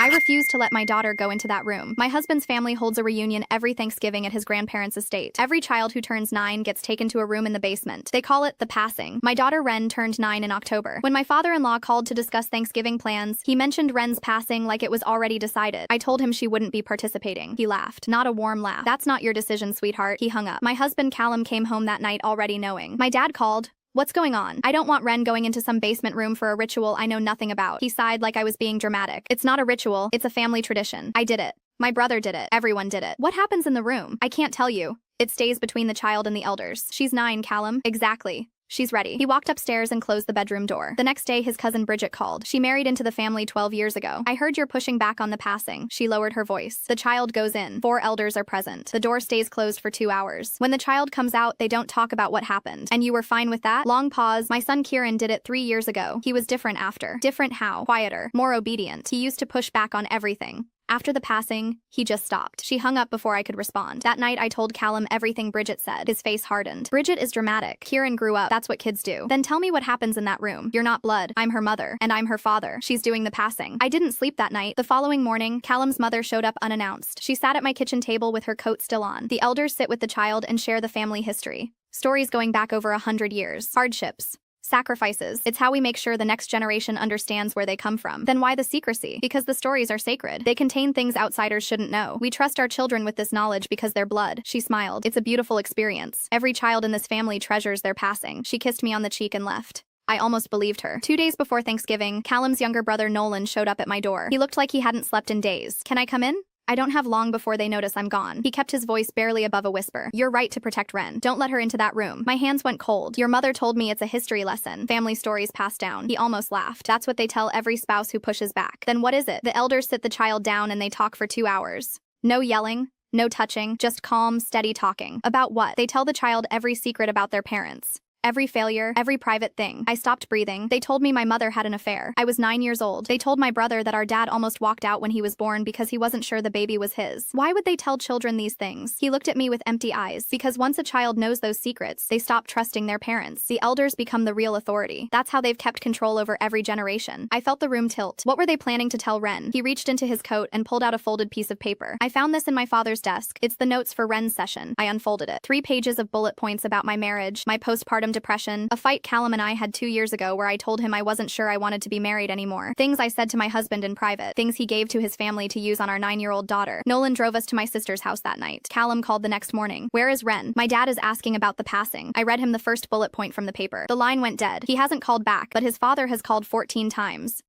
I refuse to let my daughter go into that room. My husband's family holds a reunion every Thanksgiving at his grandparents' estate. Every child who turns 9 gets taken to a room in the basement. They call it the passing. My daughter Ren turned 9 in October. When my father-in-law called to discuss Thanksgiving plans, he mentioned Ren's passing like it was already decided. I told him she wouldn't be participating. He laughed. Not a warm laugh. That's not your decision, sweetheart. He hung up. My husband Callum came home that night already knowing. My dad called. What's going on? I don't want Ren going into some basement room for a ritual I know nothing about. He sighed like I was being dramatic. It's not a ritual, it's a family tradition. I did it. My brother did it. Everyone did it. What happens in the room? I can't tell you. It stays between the child and the elders. She's 9, Callum. Exactly. She's ready. He walked upstairs and closed the bedroom door. The next day, his cousin Bridget called. She married into the family 12 years ago. I heard you're pushing back on the passing. She lowered her voice. The child goes in. 4 elders are present. The door stays closed for 2 hours. When the child comes out, they don't talk about what happened. And you were fine with that? Long pause. My son Kieran did it 3 years ago. He was different after. Different how? Quieter. More obedient. He used to push back on everything. After the passing, he just stopped. She hung up before I could respond. That night, I told Callum everything Bridget said. His face hardened. Bridget is dramatic. Kieran grew up. That's what kids do. Then tell me what happens in that room. You're not blood. I'm her mother. And I'm her father. She's doing the passing. I didn't sleep that night. The following morning, Callum's mother showed up unannounced. She sat at my kitchen table with her coat still on. The elders sit with the child and share the family history. Stories going back over 100 years. Hardships. Sacrifices. It's how we make sure the next generation understands where they come from. Then why the secrecy? Because the stories are sacred. They contain things outsiders shouldn't know. We trust our children with this knowledge because they're blood. She smiled. It's a beautiful experience. Every child in this family treasures their passing. She kissed me on the cheek and left. I almost believed her. 2 days before Thanksgiving, Callum's younger brother Nolan showed up at my door. He looked like he hadn't slept in days. Can I come in? I don't have long before they notice I'm gone. He kept his voice barely above a whisper. You're right to protect Ren. Don't let her into that room. My hands went cold. Your mother told me it's a history lesson. Family stories passed down. He almost laughed. That's what they tell every spouse who pushes back. Then what is it? The elders sit the child down and they talk for 2 hours. No yelling. No touching. Just calm, steady talking. About what? They tell the child every secret about their parents. Every failure, every private thing. I stopped breathing. They told me my mother had an affair. I was 9 years old. They told my brother that our dad almost walked out when he was born because he wasn't sure the baby was his. Why would they tell children these things? He looked at me with empty eyes. Because once a child knows those secrets, they stop trusting their parents. The elders become the real authority. That's how they've kept control over every generation. I felt the room tilt. What were they planning to tell Ren? He reached into his coat and pulled out a folded piece of paper. I found this in my father's desk. It's the notes for Ren's session. I unfolded it. 3 pages of bullet points about my marriage, my postpartum depression, a fight Callum and I had 2 years ago where I told him I wasn't sure I wanted to be married anymore. Things I said to my husband in private. Things he gave to his family to use on our 9-year-old daughter. Nolan drove us to my sister's house that night. Callum called the next morning. Where is Ren? My dad is asking about the passing. I read him the first bullet point from the paper. The line went dead. He hasn't called back, but his father has called 14 times.